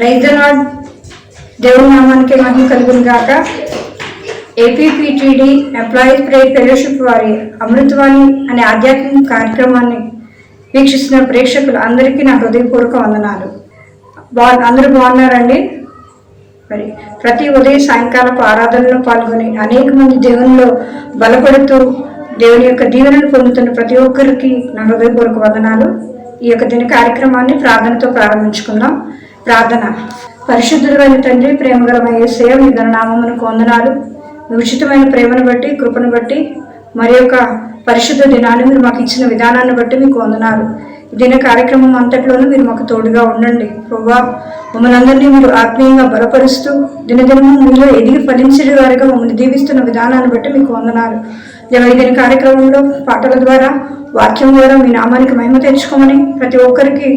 Praise the lord. దేవుని నామానికి మహిమ కలుగును గాక. ఏపీపీటీడీ ఎంప్లాయీస్ ప్రేయర్ ఫెలోషిప్ వారి అమృతవాణి అనే ఆధ్యాత్మిక కార్యక్రమాన్ని వీక్షిస్తున్న ప్రేక్షకులు అందరికీ నా హృదయపూర్వక వందనాలు. అందరూ బాగున్నారండి? మరి ప్రతి ఉదయం సాయంకాలపు ఆరాధనలో పాల్గొని అనేక మంది దేవునిలో బలపడుతూ దేవుని యొక్క దీవెనలు పొందుతున్న ప్రతి ఒక్కరికి నా హృదయపూర్వక వందనాలు. ఈ యొక్క దిన కార్యక్రమాన్ని ప్రార్థనతో ప్రారంభించుకుందాం. ప్రార్థన. పరిశుద్ధుడైన తండ్రి, ప్రేమగల యేసయ్య, మీ నామమునకు వందనాలు. మీ ఉచితమైన ప్రేమను బట్టి, కృపను బట్టి, మరి యొక్క పరిశుద్ధ దినాన్ని మీరు మాకు ఇచ్చిన విధానాన్ని బట్టి మీకు వందనాలు. దిన కార్యక్రమం అంతట్లోనూ మీరు మాకు తోడుగా ఉండండి ప్రభువా. మమ్మల్ని అందరినీ మీరు ఆత్మీయంగా బలపరుస్తూ దినదినము మీలో ఎదిగి ఫలించే వారిగా మమ్మల్ని దీవిస్తున్న విధానాన్ని బట్టి మీకు వందనాలు. ఈ దిన కార్యక్రమంలో పాటల ద్వారా, వాక్యం ద్వారా మీ నామానికి మహిమ తెచ్చుకోమని, ప్రతి ఒక్కరికి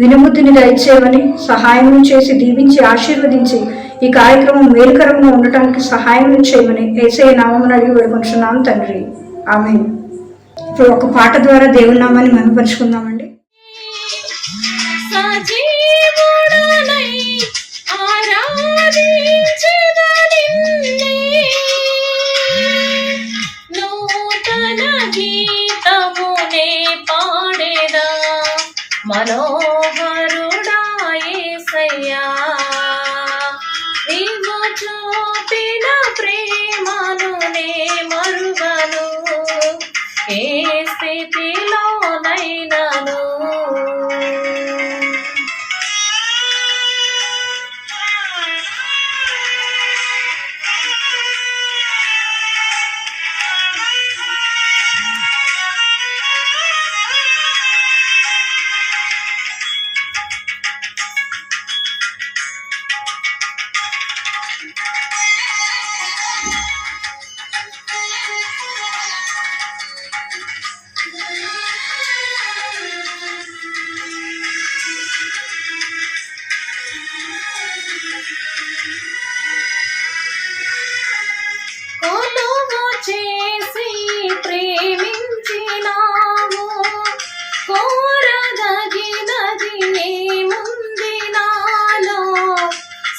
వినుబుద్ధిని దయచేయమని, సహాయం చేసి దీవించి ఆశీర్వదించి ఈ కార్యక్రమం మేలుకరంగా ఉండటానికి సహాయం చేయమని యేసయ్య నామమున అడిగి వేడుకుంటున్నాం తండ్రి, ఆమేన్. ఇప్పుడు ఒక పాట ద్వారా దేవుని నామాన్ని మహిమపరుచుకుందామండి. మనోహరుడా యేసయ్యా, నీవు చూపిన ప్రేమను నే మరువను, ఏ స్థితిలోనైనను.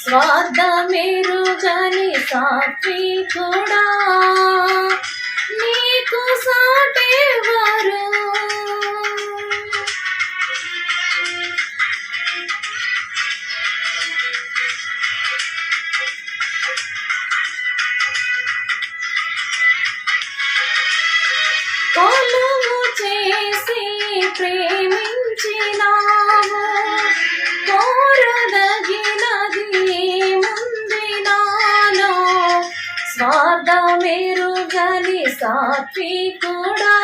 స్వార్థమెరుగని సాత్వికుడా, నీకు సాటెవరు? కొలువు చేసి ప్రేమించినావు, కోరదగినది ముందినాలో. స్వార్థమెరుగని సాత్వికుడా,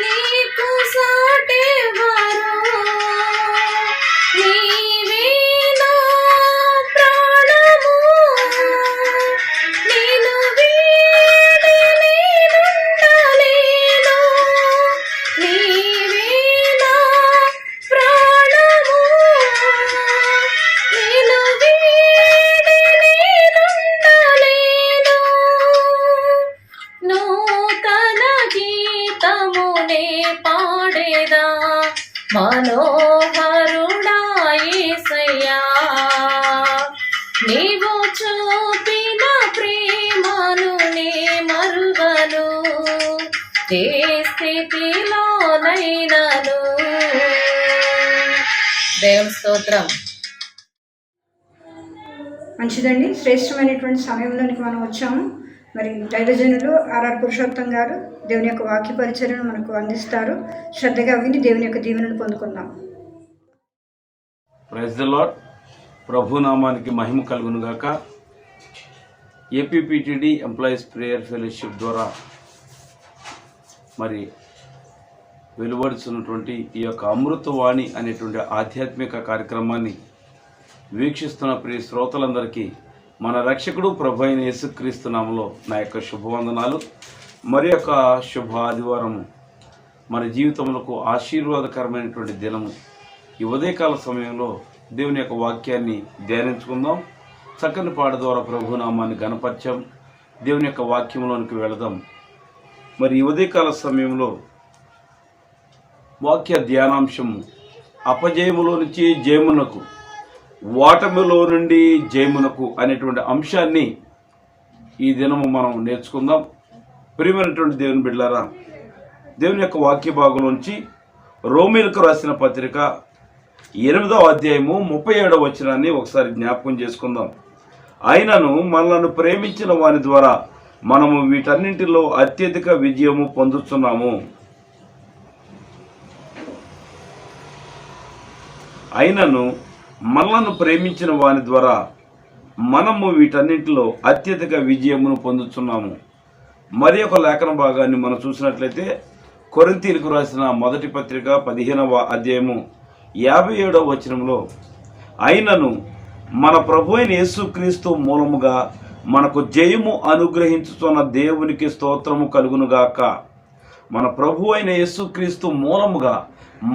నీకు సాటెవరు? నీవే నా ప్రాణము, నిన్ను వీడి నేనుండలేను. నీవే నా ప్రాణము, నిన్ను వీడి నేనుండలేను. నూతన గీతమునే పాడేదా, మనోహరుడా యేసయ్యా, నీవు చూపిన ప్రేమను నే మరువను, ఏ స్థితిలోనైనను. దేవుని స్తోత్రం. మంచిదండి. శ్రేష్టమైనటువంటి సమయంలోనికి మనం వచ్చాము. మరి దైవజనులు ఆర్ఆర్ పురుషోత్తం గారు దేవుని యొక్క వాక్య పరిచర్యను మనకు అందిస్తారు. శ్రద్ధగా విని దేవుని యొక్క దీవెనను పొందుకుందాం. Praise the lord. ప్రభు నామానికి మహిమ కలుగును గాక. ఏపీపీటీడీ ఎంప్లాయీస్ ప్రేయర్ ఫెలోషిప్ ద్వారా మరి వెలువడుతున్నటువంటి ఈ యొక్క అమృతవాణి అనేటువంటి ఆధ్యాత్మిక కార్యక్రమాన్ని వీక్షిస్తున్న ప్రియ శ్రోతలందరికీ మన రక్షకుడు ప్రభు అయిన యేసుక్రీస్తు నామములో నా యొక్క శుభవందనాలు. మరి యొక్క శుభ ఆదివారము మన జీవితములకు ఆశీర్వాదకరమైనటువంటి దినము. ఈ ఉదయకాల సమయంలో దేవుని యొక్క వాక్యాన్ని ధ్యానించుకుందాం. చక్కని పాట ద్వారా ప్రభునామాన్ని గణపరచాం. దేవుని యొక్క వాక్యంలోనికి వెళదాం. మరి ఈ ఉదయకాల సమయంలో వాక్య ధ్యానాంశము అపజయములో నుంచి జయమునకు, ఓటమిలో నుండి జయమునకు అనేటువంటి అంశాన్ని ఈ దినము మనం నేర్చుకుందాం. ప్రియమైనటువంటి దేవుని బిడ్డలారా, దేవుని యొక్క వాక్య భాగంలోంచి రోమీలకు రాసిన పత్రిక 8వ అధ్యాయము 37వ వచనాన్ని ఒకసారి జ్ఞాపకం చేసుకుందాం. ఆయనను మనలను ప్రేమించిన వాని ద్వారా మనము వీటన్నింటిలో అత్యధిక విజయము పొందుతున్నాము. ఆయనను మనలను ప్రేమించిన వాని ద్వారా మనము వీటన్నింటిలో అత్యధిక విజయమును పొందుతున్నాము. మరి ఒక లేఖన భాగాన్ని మనం చూసినట్లయితే కొరింథీయులకు రాసిన మొదటి పత్రిక 15వ అధ్యాయము 57వ వచనంలో, అయినను మన ప్రభు అయిన యేసుక్రీస్తు మూలముగా మనకు జయము అనుగ్రహించుతున్న దేవునికి స్తోత్రము కలుగునుగాక. మన ప్రభు అయిన యేసుక్రీస్తు మూలముగా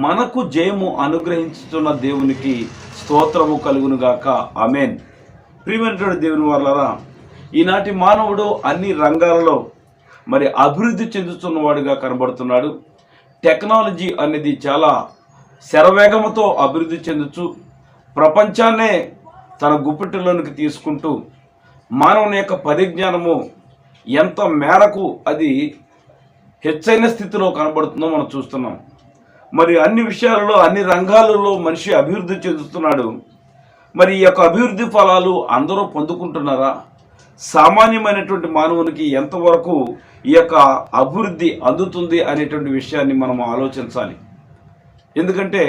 మనకు జయము అనుగ్రహించుతున్న దేవునికి స్తోత్రము కలుగునుగాక. ఆమేన్. ప్రియమైనటువంటి దేవుని వారలారా, ఈనాటి మానవుడు అన్ని రంగాలలో మరి అభివృద్ధి చెందుతున్నవాడుగా కనబడుతున్నాడు. టెక్నాలజీ అనేది చాలా శరవేగంతో అభివృద్ధి చెందుతూ ప్రపంచాన్నే తన గుప్పిటిలోనికి తీసుకుంటూ మానవుని యొక్క పరిజ్ఞానము ఎంత మేరకు అది హెచ్చైన స్థితిలో కనబడుతుందో మనం చూస్తున్నాం. మరి అన్ని విషయాలలో అన్ని రంగాలలో మనిషి అభివృద్ధి చెందుతున్నాడు. మరి ఈ యొక్క అభివృద్ధి ఫలాలు అందరూ పొందుకుంటున్నారా? సామాన్యమైనటువంటి మానవునికి ఎంతవరకు ఈ యొక్క అభివృద్ధి అందుతుంది అనేటువంటి విషయాన్ని మనం ఆలోచించాలి. ఎందుకంటే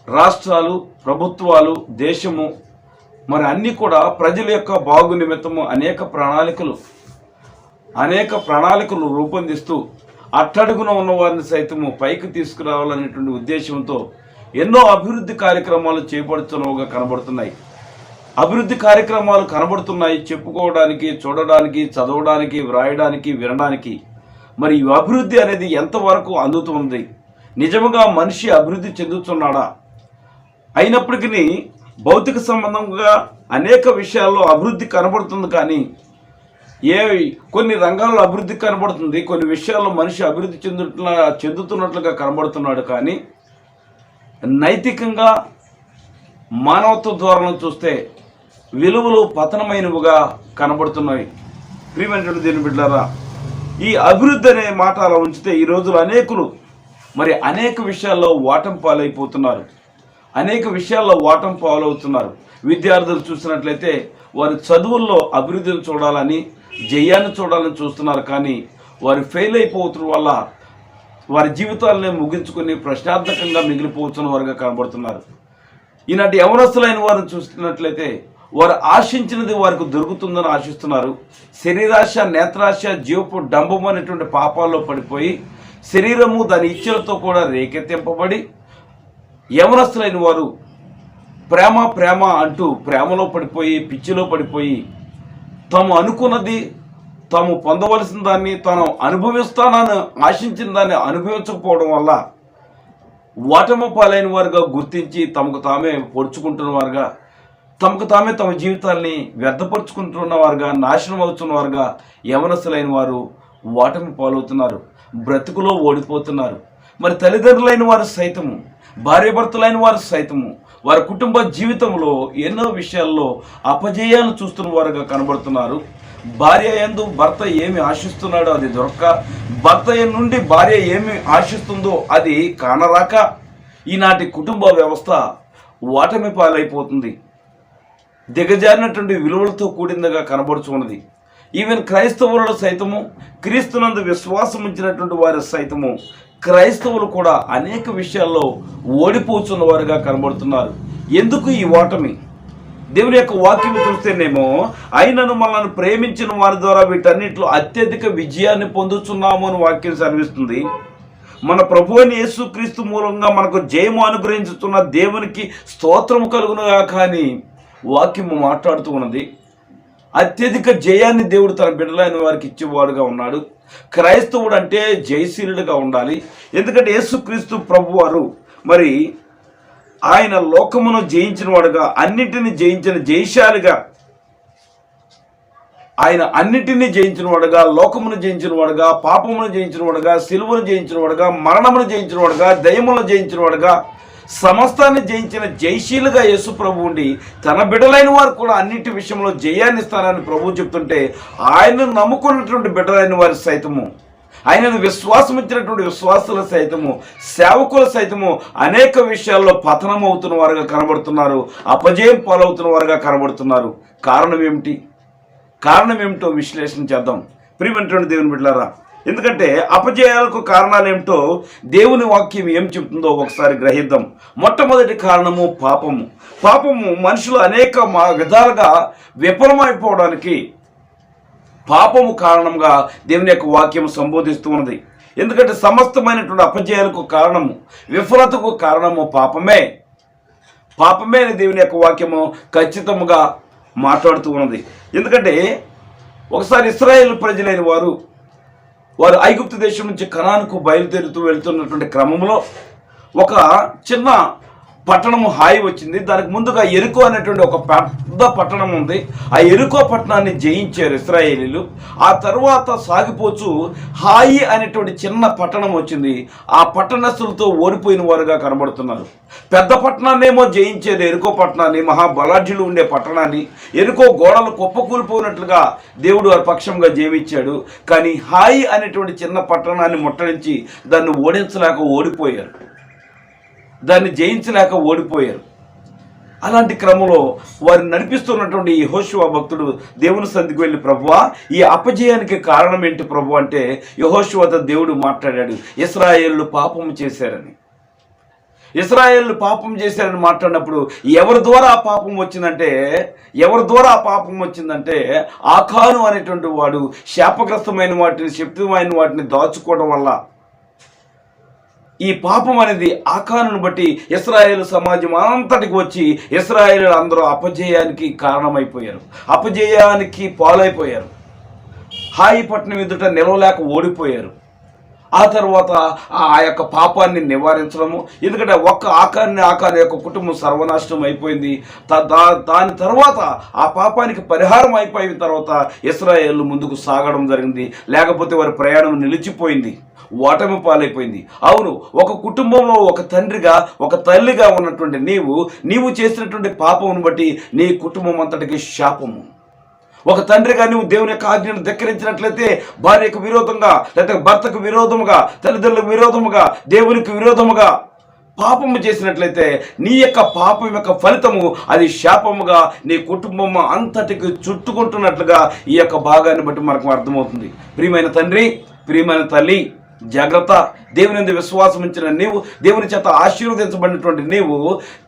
రాష్ట్రాలు, ప్రభుత్వాలు, దేశము మరి అన్నీ కూడా ప్రజల యొక్క బాగు నిమిత్తము అనేక ప్రణాళికలు రూపొందిస్తూ అట్టడుగున ఉన్న వారిని సైతము పైకి తీసుకురావాలనేటువంటి ఉద్దేశంతో ఎన్నో అభివృద్ధి కార్యక్రమాలు చేపడుతున్నవిగా కనబడుతున్నాయి. అభివృద్ధి కార్యక్రమాలు కనబడుతున్నాయి చెప్పుకోవడానికి, చూడడానికి, చదవడానికి, వ్రాయడానికి, వినడానికి. మరి ఈ అభివృద్ధి అనేది ఎంతవరకు అందుతుంది? నిజముగా మనిషి అభివృద్ధి చెందుతున్నాడా? అయినప్పటికీ భౌతిక సంబంధంగా అనేక విషయాల్లో అభివృద్ధి కనబడుతుంది. కానీ కొన్ని రంగాల్లో అభివృద్ధి కనబడుతుంది, కొన్ని విషయాల్లో మనిషి అభివృద్ధి చెందుతున్నట్లుగా కనబడుతున్నాడు. కానీ నైతికంగా మానవత్వ ధోరణి చూస్తే విలువలు పతనమైనవిగా కనబడుతున్నాయి. ప్రియమైనటువంటి దేవుని బిడ్డలారా, ఈ అభివృద్ధి అనే మాట అలా ఉంచితే ఈ రోజులు అనేకులు మరి అనేక విషయాల్లో ఓటమి పాలైపోతున్నారు. విద్యార్థులు చూసినట్లయితే వారి చదువుల్లో అభివృద్ధిని చూడాలని, జయాన్ని చూడాలని చూస్తున్నారు. కానీ వారు ఫెయిల్ అయిపోతున్న వల్ల వారి జీవితాలనే ముగించుకుని ప్రశ్నార్థకంగా మిగిలిపోతున్న వారుగా కనబడుతున్నారు. ఈనాటి యవనస్తులైన వారిని చూస్తున్నట్లయితే వారు ఆశించినది వారికి దొరుకుతుందని ఆశిస్తున్నారు. శరీరాశ, నేత్రాశ, జీవపు డంబము అనేటువంటి పాపాల్లో పడిపోయి శరీరము దాని ఇచ్చలతో కూడా రేకెత్తింపబడి యవనస్తులైన వారు ప్రేమ అంటూ ప్రేమలో పడిపోయి, పిచ్చిలో పడిపోయి తాము అనుకున్నది, తాము పొందవలసిన దాన్ని, తాను అనుభవిస్తానని ఆశించిన దాన్ని అనుభవించకపోవడం వల్ల ఓటమి పాలైన వారుగా గుర్తించి తమకు తామే పొడుచుకుంటున్న వారుగా, తమకు తామే తమ జీవితాల్ని వ్యర్థపరుచుకుంటున్న వారుగా, నాశనం అవుతున్న వారుగా యవనస్తులైన వారు ఓటమి పాలవుతున్నారు, బ్రతుకులో ఓడిపోతున్నారు. మరి తల్లిదండ్రులైన వారు సైతము, భార్యాభర్తలైన వారు సైతము వారి కుటుంబ జీవితంలో ఎన్నో విషయాల్లో అపజయాలను చూస్తున్న వారుగా కనబడుతున్నారు. భార్య యందు భర్త ఏమి ఆశిస్తున్నాడో అది దొరక్క, భర్త నుండి భార్య ఏమి ఆశిస్తుందో అది కానరాక ఈనాటి కుటుంబ వ్యవస్థ ఓటమి పాలైపోతుంది. దిగజారినటువంటి విలువలతో కూడిందిగా కనబడుచున్నది. ఈవెన్ క్రైస్తవులలో సైతము, క్రీస్తునందు విశ్వాసం ఉంచినటువంటి వారి సైతము క్రైస్తవులు కూడా అనేక విషయాల్లో ఓడిపోతున్న వారుగా కనబడుతున్నారు. ఎందుకు ఈ ఓటమి? దేవుని యొక్క వాక్యం చూస్తేనేమో ఆయనను మనల్ని ప్రేమించిన వారి ద్వారా వీటన్నిటిలో అత్యధిక విజయాన్ని పొందుతున్నాము అని వాక్యం సెలవిస్తుంది. మన ప్రభు అయిన యేసుక్రీస్తు మూలంగా మనకు జయము అనుగ్రహించుతున్న దేవునికి స్తోత్రము కలుగునుగా. కానీ వాక్యము మాట్లాడుతూ ఉన్నది అత్యధిక జయాన్ని దేవుడు తన బిడ్డలైన వారికి ఇచ్చేవాడుగా ఉన్నాడు. క్రైస్తవుడు అంటే జయశీలుడుగా ఉండాలి. ఎందుకంటే యేసుక్రీస్తు ప్రభువారు మరి ఆయన లోకమును జయించిన వాడుగా, అన్నిటిని జయించిన జయశాలిగా, ఆయన అన్నిటినీ జయించిన వాడుగా, లోకమును జయించిన వాడుగా, పాపమును జయించిన వాడుగా, సిలువను జయించిన వాడుగా, మరణమును జయించిన వాడుగా, దయ్యములను జయించిన వాడుగా, సమస్తాన్ని జయించిన జయశీలుగా యేసు ప్రభు ఉండి తన బిడ్డలైన వారు కూడా అన్నిటి విషయంలో జయాన్ని ఇస్తానని ప్రభు చెప్తుంటే, ఆయనను నమ్ముకున్నటువంటి బిడ్డలైన వారి సైతము, ఆయనను విశ్వాసం ఇచ్చినటువంటి విశ్వాసుల సైతము, సేవకుల సైతము అనేక విషయాల్లో పతనం అవుతున్న వారుగా కనబడుతున్నారు, అపజయం పాలవుతున్న వారుగా కనబడుతున్నారు. కారణం ఏమిటి? కారణం ఏమిటో విశ్లేషణ చేద్దాం ప్రియమైనటువంటి దేవుని బిడ్డలారా. ఎందుకంటే అపజయాలకు కారణాలు ఏమిటో దేవుని వాక్యం ఏం చెప్తుందో ఒకసారి గ్రహిద్దాం. మొట్టమొదటి కారణము పాపము. పాపము మనుషులు అనేక విధాలుగా విఫలమైపోవడానికి పాపము కారణంగా దేవుని యొక్క వాక్యం సంబోధిస్తూ ఉన్నది. ఎందుకంటే సమస్తమైనటువంటి అపజయాలకు కారణము, విఫలతకు కారణము పాపమే. పాపమే అని దేవుని యొక్క వాక్యము ఖచ్చితంగా మాట్లాడుతూ ఉన్నది. ఎందుకంటే ఒకసారి ఇశ్రాయేలు ప్రజలైన వారు ఐగుప్తు దేశం నుంచి కనానుకు బయలుదేరుతూ వెళ్తున్నటువంటి క్రమంలో ఒక చిన్న పట్టణము హాయి వచ్చింది. దానికి ముందుగా ఎరుకో అనేటువంటి ఒక పెద్ద పట్టణం ఉంది. ఆ ఎరుకో పట్టణాన్ని జయించారు ఇశ్రాయేలీలు. ఆ తర్వాత సాగిపోచు హాయి అనేటువంటి చిన్న పట్టణం వచ్చింది. ఆ పట్టణస్తులతో ఓడిపోయిన వారుగా కనబడుతున్నారు. పెద్ద పట్టణాన్నేమో జయించారు, ఎరుకో పట్టణాన్ని, మహాబలాఢ్యులు ఉండే పట్టణాన్ని. ఎరుకో గోడలు కుప్పకూలిపోయినట్లుగా దేవుడు వారి పక్షంగా జీవించాడు. కానీ హాయి అనేటువంటి చిన్న పట్టణాన్ని ముట్టడించి దాన్ని ఓడించలేక ఓడిపోయారు, దాన్ని జయించలేక ఓడిపోయారు. అలాంటి క్రమంలో వారిని నడిపిస్తున్నటువంటి యెహోషువ భక్తుడు దేవుని సన్నిధికి వెళ్ళి, ప్రభువా ఈ అపజయానికి కారణం ఏంటి ప్రభు అంటే, యెహోషువతో దేవుడు మాట్లాడాడు, ఇశ్రాయేలు పాపం చేశారని. ఇశ్రాయేలు పాపం చేశారని మాట్లాడినప్పుడు ఎవరి ద్వారా ఆ పాపం వచ్చిందంటే ఆకాను అనేటువంటి వాడు శాపగ్రస్తమైన వాటిని, శక్తిమైన వాటిని దాచుకోవడం వల్ల ఈ పాపం అనేది ఆకానును బట్టి ఇశ్రాయేలు సమాజం అంతటికి వచ్చి ఇశ్రాయేలు అందరూ అపజయానికి కారణమైపోయారు, అపజయానికి పాలైపోయారు. హాయి పట్టణం ఎదుట నిలవలేక ఓడిపోయారు. ఆ తర్వాత ఆ యొక్క పాపాన్ని నివారించడము, ఎందుకంటే ఒక్క ఆకాను యొక్క కుటుంబం సర్వనాశనం అయిపోయింది. దాని తర్వాత ఆ పాపానికి పరిహారం అయిపోయిన తర్వాత ఇశ్రాయేలు ముందుకు సాగడం జరిగింది. లేకపోతే వారి ప్రయాణం నిలిచిపోయింది, ఓటమి పాలైపోయింది. అవును, ఒక కుటుంబంలో ఒక తండ్రిగా, ఒక తల్లిగా ఉన్నటువంటి నీవు చేసినటువంటి పాపమును బట్టి నీ కుటుంబం అంతటికి శాపము. ఒక తండ్రిగా నువ్వు దేవుని యొక్క ఆజ్ఞను ధిక్కరించినట్లయితే భార్యకు విరోధంగా, లేకపోతే భర్తకు విరోధముగా, తల్లిదండ్రులకు విరోధముగా, దేవునికి విరోధముగా పాపము చేసినట్లయితే నీ యొక్క పాపం యొక్క ఫలితము అది శాపముగా నీ కుటుంబం అంతటికి చుట్టుకుంటున్నట్లుగా ఈ యొక్క భాగాన్ని బట్టి మనకు అర్థమవుతుంది. ప్రియమైన తండ్రి, ప్రియమైన తల్లి, జాగ్రత్త. దేవుని యందు విశ్వాసం ఉంచిన నీవు, దేవుని చేత ఆశీర్వదించబడినటువంటి నీవు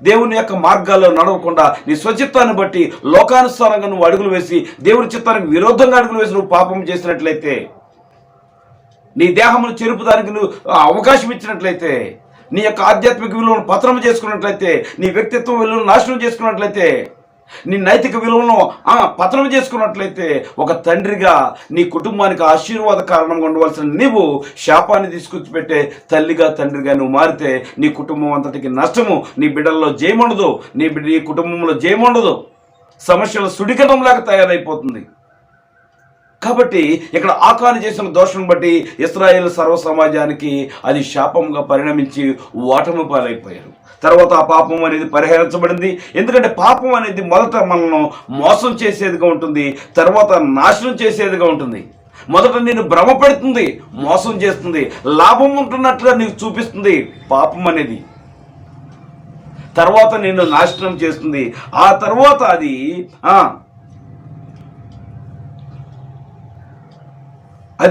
దేవుని యొక్క మార్గాల్లో నడవకుండా నీ స్వచిత్తాన్ని బట్టి లోకానుసారంగా నువ్వు అడుగులు వేసి, దేవుని చిత్తానికి విరోధంగా అడుగులు వేసి నువ్వు పాపం చేసినట్లయితే, నీ దేహమును చెరుపుదానికి నువ్వు అవకాశం ఇచ్చినట్లయితే, నీ యొక్క ఆధ్యాత్మిక విలువను పతనం చేసుకున్నట్లయితే, నీ వ్యక్తిత్వం విలువను నాశనం చేసుకున్నట్లయితే, నీ నైతిక విలువలను పతనం చేసుకున్నట్లయితే, ఒక తండ్రిగా నీ కుటుంబానికి ఆశీర్వాద కారణంగా ఉండవలసిన నీవు శాపాన్ని తీసుకొచ్చి పెట్టే తల్లిగా, తండ్రిగా నువ్వు మారితే నీ కుటుంబం అంతటికి నష్టము. నీ బిడ్డల్లో జయముండదు, నీ కుటుంబంలో జయముండదు, సమస్యలు సుడికటంలాగా తయారైపోతుంది. కాబట్టి ఇక్కడ ఆకాను చేసిన దోషం బట్టి ఇశ్రాయేలు సర్వ సమాజానికి అది శాపంగా పరిణమించి ఓటమి పాలైపోయారు. తర్వాత ఆ పాపం అనేది పరిహరించబడింది. ఎందుకంటే పాపం అనేది మొదట మనల్ని మోసం చేసేదిగా ఉంటుంది, తర్వాత నాశనం చేసేదిగా ఉంటుంది. మొదట నేను భ్రమ పెడుతుంది, మోసం చేస్తుంది, లాభం ఉంటున్నట్లుగా నీకు చూపిస్తుంది పాపం అనేది. తర్వాత నిన్ను నాశనం చేస్తుంది. ఆ తర్వాత అది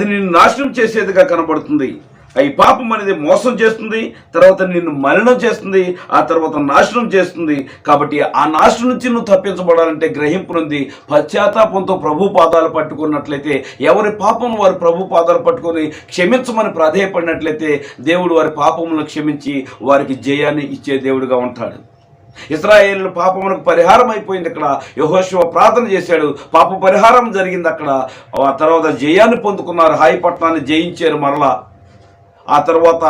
నిన్ను నాశనం చేసేదిగా కనబడుతుంది. ఈ పాపం అనేది మోసం చేస్తుంది, తర్వాత నిన్ను మలినం చేస్తుంది, ఆ తర్వాత నాశనం చేస్తుంది. కాబట్టి ఆ నాశనం నుంచి నువ్వు తప్పించబడాలంటే గ్రహింపు నుండి పశ్చాత్తాపంతో ప్రభు పాదాలు పట్టుకున్నట్లయితే, ఎవరి పాపం వారు ప్రభు పాదాలు పట్టుకొని క్షమించమని ప్రాధేయపడినట్లయితే దేవుడు వారి పాపములను క్షమించి వారికి జయాన్ని ఇచ్చే దేవుడుగా ఉంటాడు. ఇశ్రాయేలు పాపమునకు పరిహారం అయిపోయింది. ఇక్కడ యెహోషువ ప్రార్థన చేశాడు, పాప పరిహారం జరిగింది. అక్కడ ఆ తర్వాత జయాన్ని పొందుకున్నారు, హాయి పట్టణాన్ని జయించారు మరలా. ఆ తర్వాత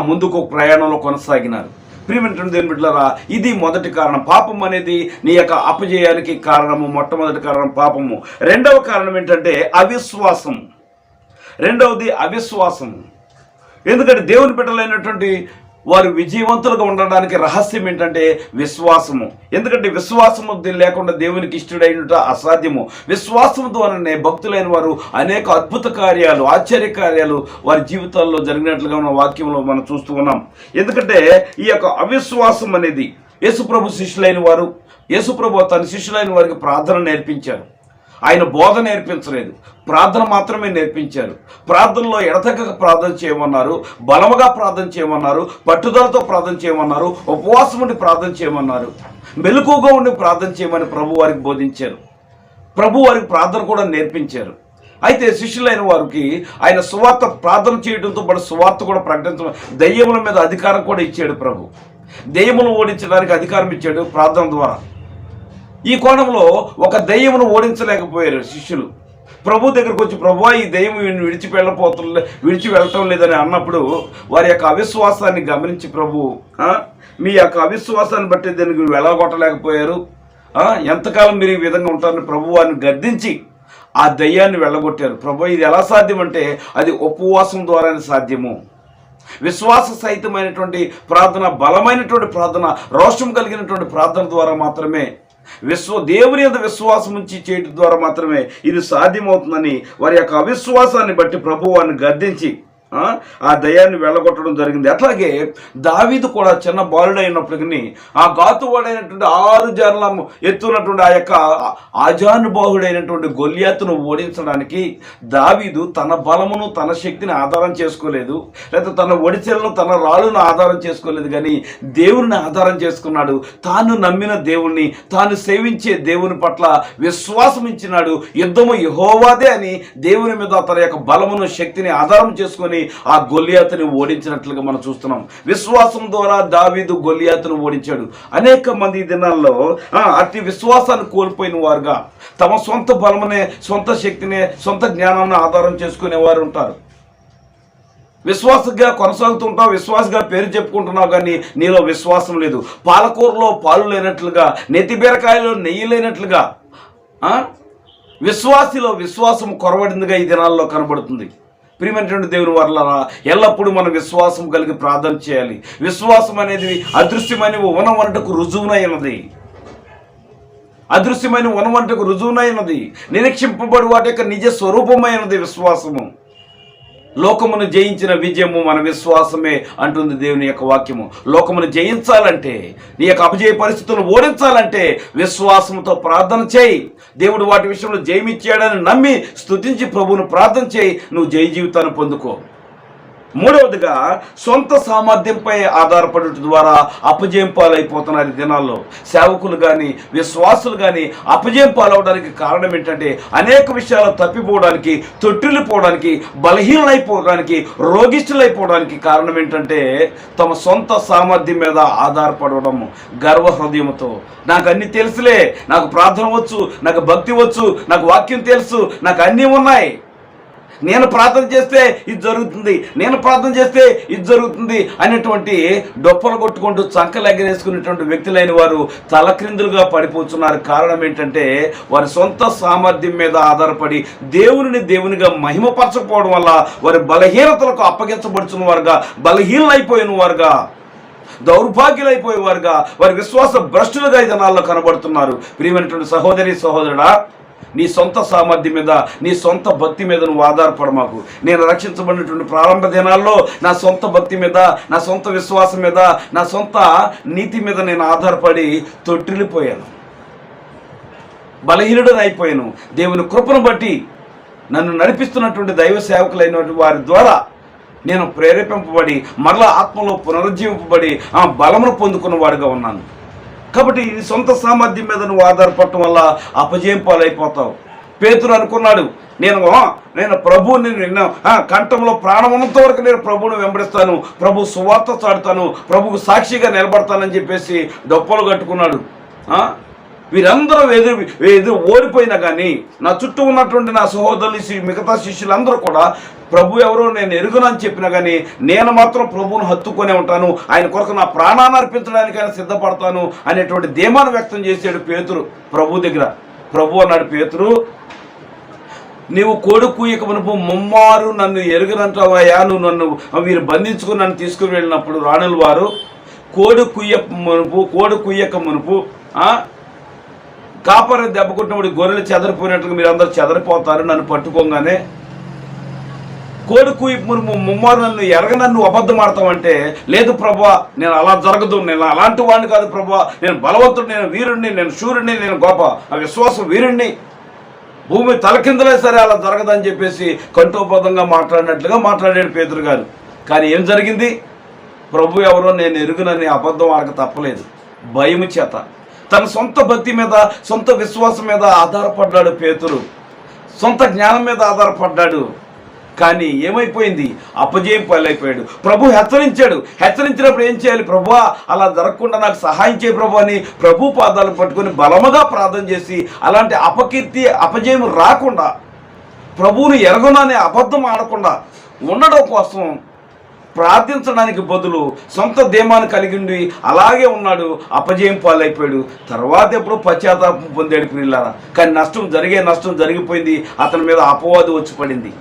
ముందుకు ప్రయాణంలో కొనసాగినారు. ప్రియమైనటువంటి దేవుని బిడ్డలారా, ఇది మొదటి కారణం. పాపం అనేది నీ యొక్క అపజయానికి కారణము. మొట్టమొదటి కారణం పాపము. రెండవ కారణం ఏంటంటే అవిశ్వాసం. రెండవది అవిశ్వాసము. ఎందుకంటే దేవుని బిడ్డలైనటువంటి వారు విజయవంతులుగా ఉండడానికి రహస్యం ఏంటంటే విశ్వాసము. ఎందుకంటే విశ్వాసము లేకుండా దేవునికి ఇష్టడైనట అసాధ్యము. విశ్వాసం ద్వారానే భక్తులైన వారు అనేక అద్భుత కార్యాలు, ఆశ్చర్య కార్యాలు వారి జీవితాల్లో జరిగినట్లుగా ఉన్న వాక్యంలో మనం చూస్తూ ఉన్నాం. ఎందుకంటే ఈ యొక్క అవిశ్వాసం అనేది యేసుప్రభు శిష్యులైన వారు, యేసుప్రభు తన శిష్యులైన వారికి ప్రార్థన నేర్పించారు. ఆయన బోధ నేర్పించలేదు, ప్రార్థన మాత్రమే నేర్పించారు. ప్రార్థనలో ఎడతెగక ప్రార్థన చేయమన్నారు, బలముగా ప్రార్థన చేయమన్నారు, పట్టుదలతో ప్రార్థన చేయమన్నారు, ఉపవాసం ఉండి ప్రార్థన చేయమన్నారు, మెలకువగా ఉండి ప్రార్థన చేయమని ప్రభు వారికి బోధించారు. ప్రభు వారికి ప్రార్థన కూడా నేర్పించారు. అయితే శిష్యులైన వారికి ఆయన సువార్త ప్రార్థన చేయడంతో పాటు సువార్త కూడా ప్రకటించడం, దెయ్యముల మీద అధికారం కూడా ఇచ్చాడు ప్రభు. దెయ్యములను ఓడించడానికి అధికారం ఇచ్చాడు ప్రార్థన ద్వారా. ఈ కోణంలో ఒక దెయ్యమును ఓడించలేకపోయారు శిష్యులు. ప్రభు దగ్గరకు వచ్చి, ప్రభువా ఈ దెయ్యం విడిచి వెళ్ళటం లేదని అన్నప్పుడు వారి యొక్క అవిశ్వాసాన్ని గమనించి, ప్రభు మీ యొక్క అవిశ్వాసాన్ని బట్టి దీనికి వెళ్ళగొట్టలేకపోయారు, ఎంతకాలం మీరు ఈ విధంగా ఉంటారని ప్రభు వారిని గద్దించి ఆ దెయ్యాన్ని వెళ్ళగొట్టారు. ప్రభు ఇది ఎలా సాధ్యం అంటే అది ఉపవాసం ద్వారానే సాధ్యము. విశ్వాస సహితమైనటువంటి ప్రార్థన, బలమైనటువంటి ప్రార్థన, రోషం కలిగినటువంటి ప్రార్థన ద్వారా మాత్రమే, దేవుని యొక్క విశ్వాసం ఉంచి చేయడం ద్వారా మాత్రమే ఇది సాధ్యమవుతుందని వారి యొక్క అవిశ్వాసాన్ని బట్టి ప్రభు వారిని గద్దించి ఆ దయాన్ని వెళ్ళగొట్టడం జరిగింది. అట్లాగే దావీదు కూడా చిన్న బాలుడైనప్పటికీ ఆ గాతువాడైనటువంటి 6 జానుల ఎత్తున్నటువంటి ఆ యొక్క ఆజానుబాహుడైనటువంటి గొల్యాతును ఓడించడానికి దావీదు తన బలమును, తన శక్తిని ఆధారం చేసుకోలేదు, లేకపోతే తన ఒడిచెలను, తన రాళ్ళను ఆధారం చేసుకోలేదు, కానీ దేవుని ఆధారం చేసుకున్నాడు. తాను నమ్మిన దేవుణ్ణి, తాను సేవించే దేవుని పట్ల విశ్వాసం ఇచ్చినాడు. యుద్ధము యెహోవాదే అని దేవుని మీద తన యొక్క బలమును, శక్తిని ఆధారం చేసుకొని ఆ గొల్యాతుని ఓడించినట్లుగా మనం చూస్తున్నాం. విశ్వాసం ద్వారా దావీదు గొల్యాతును ఓడించాడు. అనేక మంది దినాల్లో అతి విశ్వాసాన్ని కోల్పోయిన వారుగా, తమ సొంత బలమునే, సొంత శక్తిని, సొంత జ్ఞానాన్ని ఆధారం చేసుకునే వారు ఉంటారు. విశ్వాసంగా కొనసాగుతుంటావు, విశ్వాసంగా పేరు చెప్పుకుంటున్నావు, కానీ నీలో విశ్వాసం లేదు. పాలకూరలో పాలు లేనట్లుగా, నెత్తి బీరకాయలో నెయ్యి లేనట్లుగా విశ్వాసిలో విశ్వాసం కొరవడిందిగా ఈ దినాల్లో కనబడుతుంది. ప్రియమైనటువంటి దేవుని వారలారా, ఎల్లప్పుడూ మనం విశ్వాసం కలిగి ప్రార్థన చేయాలి. విశ్వాసం అనేది అదృశ్యమైన ఉన్నవనటకు రుజువునైనది. అదృశ్యమైన ఉన్నవనటకు రుజువునైనది. నిరీక్షింపబడి వాటి యొక్క నిజ స్వరూపమైనది విశ్వాసము. లోకమును జయించిన విజయము మన విశ్వాసమే అంటుంది దేవుని యొక్క వాక్యము. లోకమును జయించాలంటే, నీ యొక్క అపజయ పరిస్థితులను ఓడించాలంటే విశ్వాసంతో ప్రార్థన చేయి. దేవుడు వాటి విషయంలో జయమిచ్చాడని నమ్మి స్తుతించి ప్రభువును ప్రార్థన చేయి. నువ్వు జయ జీవితాన్ని పొందుకో. మూడవదిగా, సొంత సామర్థ్యంపై ఆధారపడటం ద్వారా అపజయం పాలైపోతున్నారు ఈ దినాల్లో. సేవకులు కానీ, విశ్వాసులు కానీ అపజయం పాలవడానికి కారణం ఏంటంటే, అనేక విషయాలు తప్పిపోవడానికి, తొట్టిల్లిపోవడానికి, బలహీనైపోవడానికి, రోగిష్ఠులైపోవడానికి కారణం ఏంటంటే తమ సొంత సామర్థ్యం మీద ఆధారపడడం. గర్వ హృదయంతో, నాకు అన్ని తెలుసులే, నాకు ప్రార్థన వచ్చు, నాకు భక్తి వచ్చు, నాకు వాక్యం తెలుసు, నాకు అన్నీ ఉన్నాయి, నేను ప్రార్థన చేస్తే ఇది జరుగుతుంది, నేను ప్రార్థన చేస్తే ఇది జరుగుతుంది అనేటువంటి డొప్పలు కొట్టుకుంటూ చంకలెగరేసుకునేటువంటి వ్యక్తులైన వారు తలక్రిందులుగా పడిపోతున్నారు. కారణం ఏంటంటే వారి సొంత సామర్థ్యం మీద ఆధారపడి దేవునిగా మహిమపరచకపోవడం వల్ల వారి బలహీనతలకు అప్పగించబడుతున్న వారుగా, బలహీనలైపోయిన వారుగా, దౌర్భాగ్యులైపోయేవారుగా, వారి విశ్వాస భ్రష్టులుగా ఈ దినాల్లో కనబడుతున్నారు. ప్రియమైనటువంటి సహోదరి, సహోదరుడా, నీ సొంత సామర్థ్యం మీద, నీ సొంత భక్తి మీద నువ్వు ఆధారపడమాకు. నేను రక్షించబడినటువంటి ప్రారంభ దినాల్లో నా సొంత భక్తి మీద, నా సొంత విశ్వాసం మీద, నా సొంత నీతి మీద నేను ఆధారపడి తొట్టిల్లిపోయాను, బలహీనుడని అయిపోయాను. దేవుని కృపను బట్టి నన్ను నడిపిస్తున్నటువంటి దైవ సేవకులైనటువంటి వారి ద్వారా నేను ప్రేరేపింపబడి మరలా ఆత్మలో పునరుజ్జీవింపబడి ఆ బలమును పొందుకున్న వాడిగా ఉన్నాను. కాబట్టి ఈ సొంత సామర్థ్యం మీద నువ్వు ఆధారపడటం వల్ల అపజయం పాలైపోతావు. పేతురు అనుకున్నాడు, నేను ప్రభువుని కంఠంలో ప్రాణం ఉన్నంత వరకు నేను ప్రభువుని వెంబడిస్తాను, ప్రభు సువార్త చాటుతాను, ప్రభుకు సాక్షిగా నిలబడతానని చెప్పేసి డొప్పలు కట్టుకున్నాడు. వీరందరూ ఎదురు ఓడిపోయినా కానీ నా చుట్టూ ఉన్నటువంటి నా సహోదరులు, మిగతా శిష్యులందరూ కూడా ప్రభు ఎవరో నేను ఎరుగునని చెప్పినా కానీ నేను మాత్రం ప్రభువును హత్తుకొనే ఉంటాను, ఆయన కొరకు నా ప్రాణాన్ని అర్పించడానికైనా సిద్ధపడతాను అనేటువంటి ధీమాను వ్యక్తం చేశాడు పేతురు ప్రభు దగ్గర. ప్రభు అన్నాడు, పేతురు, నీవు కోడి కూయక మునుపు ముమ్మారు నన్ను ఎరుగనంటావయ్యా, నువ్వు నన్ను వీరు బంధించుకుని నన్ను తీసుకుని వెళ్ళినప్పుడు రాణుల వారు కోడి కుయ్యక మునుపు కాపర దెబ్బ కొట్టినప్పుడు గొర్రెలు చెదరిపోయినట్లుగా మీరు అందరూ చెదరిపోతారు. నన్ను పట్టుకోగానే కోడి కుయ్య మునుపు ముమ్మారు నన్ను నన్ను అబద్ధం ఆడతామంటే, లేదు ప్రభా నేను అలా జరగదు, నేను అలాంటి వాడిని కాదు ప్రభా, నేను బలవంతుడు, నేను వీరుణ్ణి, నేను శూరుణ్ణి, నేను గొప్ప విశ్వాసం వీరుణ్ణి, భూమి తలకిందలే సరే అలా జరగదని చెప్పేసి కంఠోపదంగా మాట్లాడినట్లుగా మాట్లాడాడు పేతురు గారు. కానీ ఏం జరిగింది? ప్రభు ఎవరో నేను ఎరుగునని అబద్ధం ఆడక తప్పలేదు. భయము చేత తన సొంత భక్తి మీద, సొంత విశ్వాసం మీద ఆధారపడ్డాడు పేతురు, సొంత జ్ఞానం మీద ఆధారపడ్డాడు. కానీ ఏమైపోయింది? అపజయం పాలైపోయాడు. ప్రభు హెచ్చరించినప్పుడు ఏం చేయాలి? ప్రభువా అలా జరగకుండా నాకు సహాయం చేయ ప్రభు అని ప్రభు పాదాలు పట్టుకొని బలముగా ప్రార్థన చేసి అలాంటి అపజయం రాకుండా, ప్రభువుని ఎరగననే అబద్ధం ఆడకుండా ఉండడం కోసం ప్రార్థించడానికి బదులు సొంత ధీమాన్ని కలిగి ఉండి అలాగే ఉన్నాడు. అపజయం పాలైపోయాడు. తర్వాత ఎప్పుడు పశ్చాత్తాపం పొందాడు ప్రియులారా. కానీ నష్టం జరిగిపోయింది. అతని మీద అపవాదు వచ్చి పడింది.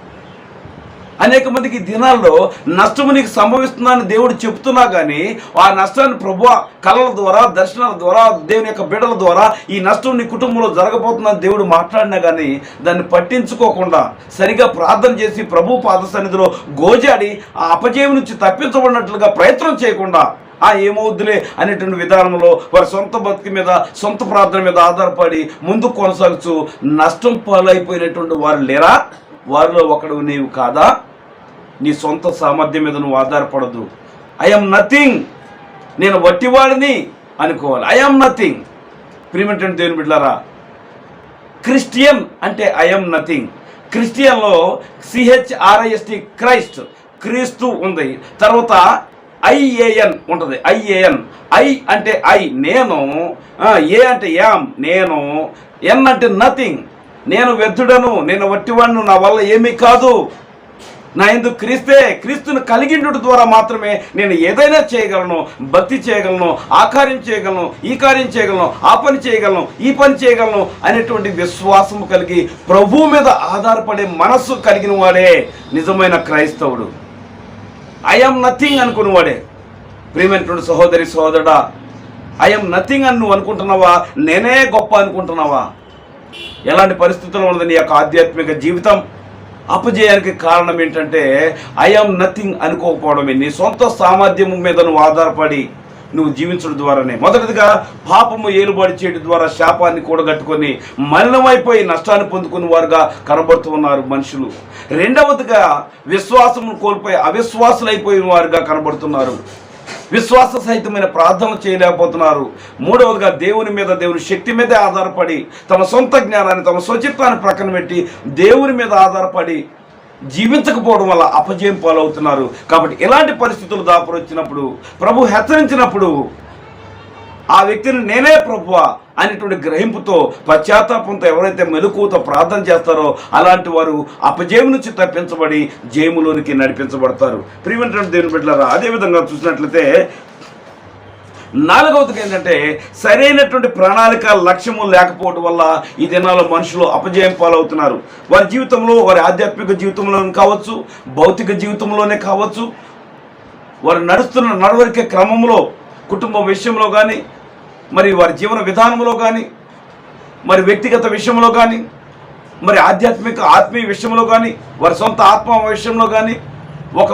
అనేక మందికి దినాల్లో నష్టము నీకు సంభవిస్తుందని దేవుడు చెప్తున్నా కానీ ఆ నష్టాన్ని ప్రభువా కళల ద్వారా, దర్శనాల ద్వారా, దేవుని యొక్క బిడ్డల ద్వారా ఈ నష్టం నీ కుటుంబంలో జరగబోతుందని దేవుడు మాట్లాడినా కానీ దాన్ని పట్టించుకోకుండా సరిగా ప్రార్థన చేసి ప్రభు పాద సన్నిధిలో గోజాడి ఆ అపజయం నుంచి తప్పించబడినట్లుగా ప్రయత్నం చేయకుండా ఏమవుద్దులే అనేటువంటి విధానంలో వారి సొంత బతికి మీద, సొంత ప్రార్థన మీద ఆధారపడి ముందుకు కొనసాగుతూ నష్టం పాలైపోయినటువంటి వారు లేరా? వారిలో ఒకడు నీవు కాదా? నీ సొంత సామర్థ్యం మీద నువ్వు ఆధారపడదు. ఐఎమ్ నథింగ్, నేను వట్టివాడిని అనుకోవాలి. I'm nothing. ప్రియమైన దేవుని బిడ్డలారా, క్రిస్టియన్ అంటే ఐఎమ్ నథింగ్. క్రిస్టియన్లో CHRIST క్రైస్ట్, క్రీస్తు ఉంది. తర్వాత IAN ఉంటుంది. ఐ అంటే నేను, ఏ అంటే యామ్ నేను, ఎన్ అంటే నథింగ్, నేను వ్యర్థుడను, నేను వట్టివాడును, నా వల్ల ఏమీ కాదు, నా యందు క్రీస్తును కలిగిండుట ద్వారా మాత్రమే నేను ఏదైనా చేయగలను, భక్తి చేయగలను, ఆ కార్యం చేయగలను, ఈ కార్యం చేయగలను, ఆ పని చేయగలను, ఈ పని చేయగలను అనేటువంటి విశ్వాసము కలిగి ప్రభువు మీద ఆధారపడే మనస్సు కలిగిన వాడే నిజమైన క్రైస్తవుడు. ఐఎమ్ నథింగ్ అనుకున్నవాడే. ప్రియమైనటువంటి సహోదరి సహోదరుడా, ఐఎమ్ నథింగ్ అని నువ్వు అనుకుంటున్నావా? నేనే గొప్ప అనుకుంటున్నావా? ఎలాంటి పరిస్థితుల్లో ఉన్నది నీ యొక్క ఆధ్యాత్మిక జీవితం? అపజయానికి కారణం ఏంటంటే ఐఎమ్ నథింగ్ అనుకోకపోవడమే. నీ సొంత సామర్థ్యం మీద నువ్వు ఆధారపడి నువ్వు జీవించడం ద్వారానే. మొదటిదిగా పాపము ఏలుబడి చేయడం ద్వారా శాపాన్ని కూడగట్టుకొని మలినమైపోయి నష్టాన్ని పొందుకున్న వారుగా కనబడుతూ ఉన్నారు మనుషులు. రెండవదిగా విశ్వాసము కోల్పోయి అవిశ్వాసులైపోయిన వారుగా కనబడుతున్నారు. విశ్వాస సహితమైన ప్రార్థన చేయలేకపోతున్నారు. మూడవదిగా దేవుని మీద, దేవుని శక్తి మీదే ఆధారపడి తమ సొంత జ్ఞానాన్ని, తమ స్వచిత్వాన్ని ప్రక్కన పెట్టి దేవుని మీద ఆధారపడి జీవించకపోవడం వల్ల అపజయం పాలవుతున్నారు. కాబట్టి ఇలాంటి పరిస్థితులు దాపురొచ్చినప్పుడు, ప్రభు హెచ్చరించినప్పుడు ఆ వ్యక్తిని నేనే ప్రభువా అనేటువంటి గ్రహింపుతో, పశ్చాత్తాపంతో ఎవరైతే మెలకువతో ప్రార్థన చేస్తారో అలాంటి వారు అపజయం నుంచి తప్పించబడి జయములోనికి నడిపించబడతారు. ప్రియమైనటువంటి దేవుని బిడ్డలారా, అదేవిధంగా చూసినట్లయితే నాలుగవది ఏంటంటే సరైనటువంటి ప్రణాళిక, లక్ష్యము లేకపోవడం వల్ల ఈ దినాల్లో మనుషులు అపజయం పాలవుతున్నారు. వారి జీవితంలో, వారి ఆధ్యాత్మిక జీవితంలోనే కావచ్చు, భౌతిక జీవితంలోనే కావచ్చు, వారు నడుస్తున్న నడవడిక క్రమంలో, కుటుంబ విషయంలో కానీ, మరి వారి జీవన విధానంలో కానీ, మరి వ్యక్తిగత విషయంలో కానీ, మరి ఆత్మీయ విషయంలో కానీ, వారి సొంత ఆత్మ విషయంలో కానీ ఒక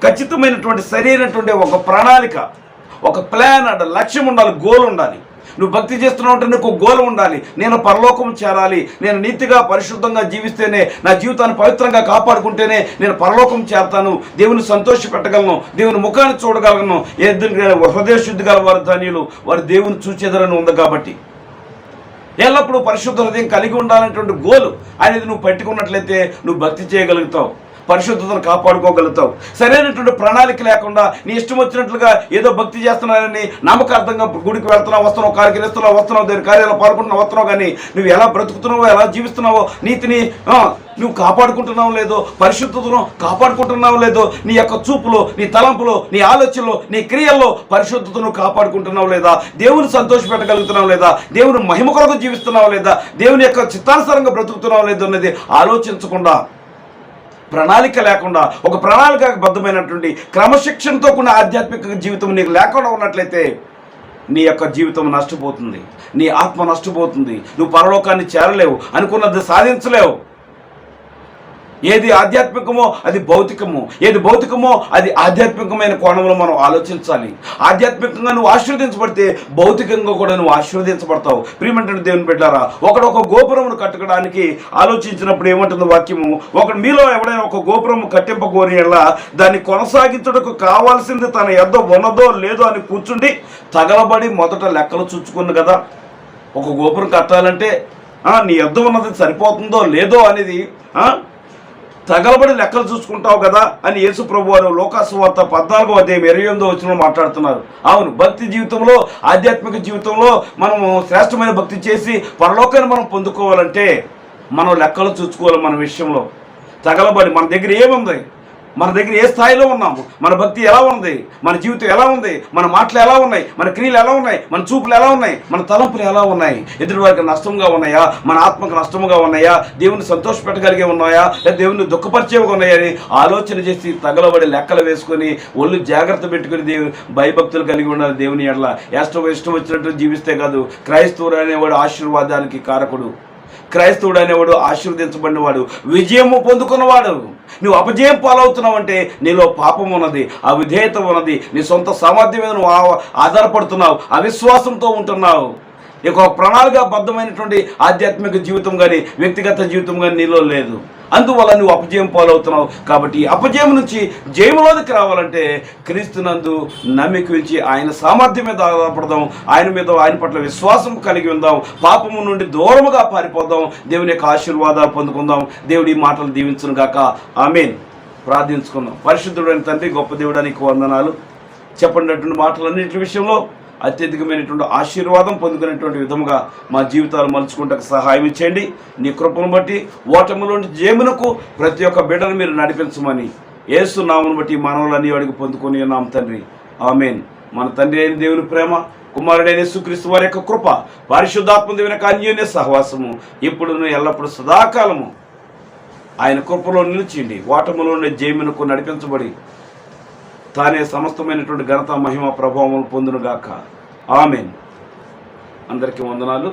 ఖచ్చితమైనటువంటి సరైనటువంటి ఒక ప్రణాళిక, ఒక ప్లాన్ అంటే లక్ష్యం ఉండాలి, గోల్ ఉండాలి. నువ్వు భక్తి చేస్తున్నావు అంటే నీకు గోల్ ఉండాలి. నేను పరలోకం చేరాలి, నేను నీతిగా పరిశుద్ధంగా జీవిస్తేనే, నా జీవితాన్ని పవిత్రంగా కాపాడుకుంటేనే నేను పరలోకం చేరతాను, దేవుని సంతోష పెట్టగలను, దేవుని ముఖాన్ని చూడగలను. హృదయ శుద్ధి గల వారు ధన్యులు, వారు దేవుని చూచేదరని ఉంది. కాబట్టి ఎల్లప్పుడూ పరిశుద్ధ హృదయం కలిగి ఉండాలనేటువంటి గోల్ అనేది నువ్వు పెట్టుకున్నట్లయితే నువ్వు భక్తి చేయగలుగుతావు. పరిశుద్ధతను కాపాడుకోగలుగుతావు. సరైనటువంటి ప్రణాళిక లేకుండా నీ ఇష్టం వచ్చినట్లుగా ఏదో భక్తి చేస్తున్నానని నామకార్థంగా గుడికి వెళ్తున్నావు, వస్తున్నావు, కార్యక్రమిస్తున్నావు, వస్తున్నావు, దేని కార్యాలు పాల్గొంటున్నావు, వస్తున్నావు, కానీ నువ్వు ఎలా బ్రతుకుతున్నావో, ఎలా జీవిస్తున్నావో, నీతిని నువ్వు కాపాడుకుంటున్నావు లేదో, పరిశుద్ధతను కాపాడుకుంటున్నావు లేదో, నీ యొక్క చూపులో, నీ తలంపులో, నీ ఆలోచనలో, నీ క్రియల్లో పరిశుద్ధతను కాపాడుకుంటున్నావు లేదా, దేవుని సంతోషపెట్టగలుగుతున్నావు లేదా, దేవుని మహిమ కొరకు జీవిస్తున్నావు లేదా, దేవుని యొక్క చిత్తానుసారంగా బ్రతుకుతున్నావు లేదో అనేది ఆలోచించకుండా, ప్రణాళిక లేకుండా, ఒక ప్రణాళికాబద్ధమైనటువంటి క్రమశిక్షణతో కూడిన ఆధ్యాత్మిక జీవితం నీకు లేకుండా ఉన్నట్లయితే నీ యొక్క జీవితం నష్టపోతుంది, నీ ఆత్మ నష్టపోతుంది, నువ్వు పరలోకాన్ని చేరలేవు, అనుకున్నది సాధించలేవు. ఏది ఆధ్యాత్మికమో అది భౌతికము, ఏది భౌతికమో అది ఆధ్యాత్మికమైన కోణంలో మనం ఆలోచించాలి. ఆధ్యాత్మికంగా నువ్వు ఆశీర్వదించబడితే భౌతికంగా కూడా నువ్వు ఆశీర్వదించబడతావు. ప్రియమంటే దేవుని బిడ్డలారా, ఒకడు గోపురమును కట్టడానికి ఆలోచించినప్పుడు ఏమంటుంది వాక్యము, ఒకడు మీలో ఎవడైనా ఒక గోపురము కట్టింపకోని ఎడల దాన్ని కొనసాగించుటకు కావాల్సింది తన యొద్ద ఉన్నదో లేదో అని కూర్చుండి తగలబడి మొదట లెక్కలు చూచుకుంది కదా. ఒక గోపురం కట్టాలంటే నీ యొద్ద ఉన్నది సరిపోతుందో లేదో అనేది తగలబడి లెక్కలు చూసుకుంటావు కదా అని యేసు ప్రభు వారు లోకాసువార్త 14వ అధ్యాయం 28వ వచనంలో మాట్లాడుతున్నారు. అవును, భక్తి జీవితంలో, ఆధ్యాత్మిక జీవితంలో మనము శ్రేష్టమైన భక్తి చేసి పరలోకాన్ని మనం పొందుకోవాలంటే మనం లెక్కలు చూసుకోవాలి. మన విషయంలో తగలబడి మన దగ్గర ఏముంది, మన దగ్గర ఏ స్థాయిలో ఉన్నాము, మన భక్తి ఎలా ఉంది, మన జీవితం ఎలా ఉంది, మన మాటలు ఎలా ఉన్నాయి, మన క్రియలు ఎలా ఉన్నాయి, మన చూపులు ఎలా ఉన్నాయి, మన తలంపులు ఎలా ఉన్నాయి, ఎదుటి వారికి నష్టంగా ఉన్నాయా, మన ఆత్మకు నష్టంగా ఉన్నాయా, దేవుని సంతోషపెట్టగలిగే ఉన్నాయా, లేదా దేవుని దుఃఖపరిచేవిగా ఉన్నాయా అని ఆలోచన చేసి తగలబడి లెక్కలు వేసుకొని ఒళ్ళు జాగ్రత్త పెట్టుకుని దేవుని భయభక్తులు కలిగి ఉండాలి. దేవుని ఎడల ఇష్టం వచ్చినట్టు జీవిస్తే కాదు. క్రైస్తవుడు అనేవాడు ఆశీర్వాదానికి కారకుడు, క్రైస్తవుడు అనేవాడు ఆశీర్వదించబడినవాడు, విజయము పొందుకున్నవాడు. నువ్వు అపజయం పాలవుతున్నావు అంటే నీలో పాపం ఉన్నది, అవిధేయత ఉన్నది, నీ సొంత సామర్థ్యం మీద నువ్వు ఆధారపడుతున్నావు, అవిశ్వాసంతో ఉంటున్నావు. నీకు ఒక ప్రణాళికాబద్ధమైనటువంటి ఆధ్యాత్మిక జీవితం కానీ వ్యక్తిగత జీవితం కానీ నీలో లేదు. అందువల్ల నువ్వు అపజయం పాలవుతున్నావు. కాబట్టి అపజయం నుంచి జయములోనికి రావాలంటే క్రీస్తునందు నమ్మిక ఉంచి ఆయన సామర్థ్యం మీద ఆధారపడదాం, ఆయన పట్ల విశ్వాసం కలిగి ఉందాం, పాపము నుండి దూరముగా పారిపోదాం, దేవుని యొక్క ఆశీర్వాదాలు పొందుకుందాం. దేవుడి మాటలు దీవించును గాక. ఆమేన్. ప్రార్థించుకుందాం. పరిశుద్ధుడైన తండ్రి, గొప్ప దేవుడానికి వందనాలు. చెప్పండి మాటలన్నింటి విషయంలో అత్యధికమైనటువంటి ఆశీర్వాదం పొందుకునేటువంటి విధముగా మా జీవితాలు మలుచుకుంటకు సహాయం ఇచ్చేయండి. నీ కృపను బట్టి ఓటములోని జయమునకు ప్రతి ఒక్క బిడ్డను మీరు నడిపించమని యేసు నామమును బట్టి మనవులన్నీ అడిగి పొందుకొని ఉన్నాం తండ్రి. ఆమేన్. మన తండ్రి అయిన దేవుని ప్రేమ, కుమారుడైన యేసుక్రీస్తు వారి యొక్క కృప, పరిశుద్ధాత్మ దేవుని యొక్క అన్యోన్య సహవాసము ఇప్పుడును ఎల్లప్పుడూ సదాకాలము ఆయన కృపలో నిలిచిండి ఓటములోని జయమునకు నడిపించబడి తానే సమస్తమైనటువంటి ఘనత, మహిమ, ప్రభావం పొందునుగాక. ఆమేన్. అందరికీ వందనాలు.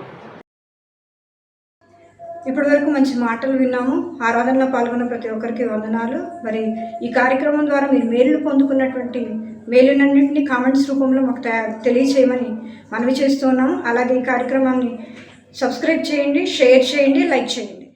ఇప్పటి వరకు మంచి మాటలు విన్నాము. ఆరాధనలో పాల్గొన్న ప్రతి ఒక్కరికి వందనాలు. మరి ఈ కార్యక్రమం ద్వారా మీరు మేలు పొందుకున్నటువంటి మేలునన్నింటినీ కామెంట్స్ రూపంలో మాకు తెలియచేయమని మనవి చేస్తున్నాము. అలాగే ఈ కార్యక్రమాన్ని సబ్స్క్రైబ్ చేయండి, షేర్ చేయండి, లైక్ చేయండి.